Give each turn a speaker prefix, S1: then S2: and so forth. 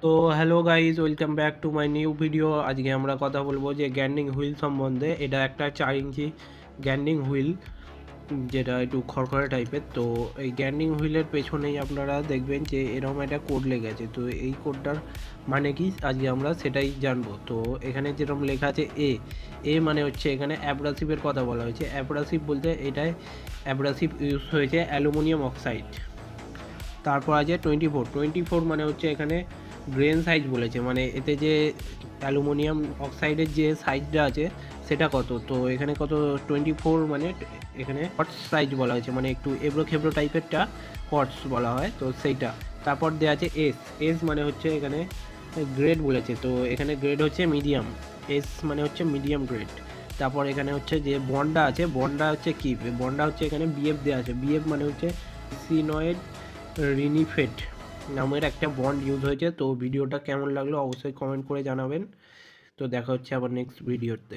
S1: তো hello guys, welcome back to my new video. আজকে আমরা কথা বলবো যে গ্যান্ডিং হুইল সম্বন্ধে। এটা একটা 4 ইঞ্চি গ্যান্ডিং হুইল, যেটা একটু খড়খড়ে টাইপের। তো এই গ্যান্ডিং হুইলের পেছনেই আপনারা দেখবেন যে এরকম একটা কোড লেগে আছে। তো এই কোডটার মানে কি আজকে আমরা সেটাই জানবো। তো এখানে যেরকম লেখা আছে এ মানে হচ্ছে এখানে অ্যাব্রাসিভের কথা বলা হয়েছে। অ্যাব্রাসিভ বলতে এটায় অ্যাব্রাসিভ ইউজ হয়েছে অ্যালুমিনিয়াম অক্সাইড। তারপর আছে 24 মানে হচ্ছে এখানে গ্রেন সাইজ বলেছে, মানে এতে যে অ্যালুমিনিয়াম অক্সাইডের যে সাইজটা আছে সেটা কত। তো এখানে কত 24 মানে এখানে কটস সাইজ বলা হয়েছে, মানে একটু এবড়ো খেবড়ো টাইপেরটা কটস বলা হয়, তো সেইটা। তারপর দেওয়া আছে এস মানে হচ্ছে এখানে গ্রেড বলেছে, তো এখানে গ্রেড হচ্ছে মিডিয়াম। এস মানে হচ্ছে মিডিয়াম গ্রেড। তারপর এখানে হচ্ছে যে বন্ডা আছে, বন্ডা হচ্ছে কি, বন্ডা হচ্ছে এখানে বিএফ দেওয়া আছে। বিএফ মানে হচ্ছে সিনয়েড রিনিফেট নামের একটা বন্ড ইউজ হয়েছে। তো ভিডিওটা কেমন লাগলো অবশ্যই কমেন্ট করে জানাবেন। তো দেখা হচ্ছে আবার নেক্সট ভিডিওতে।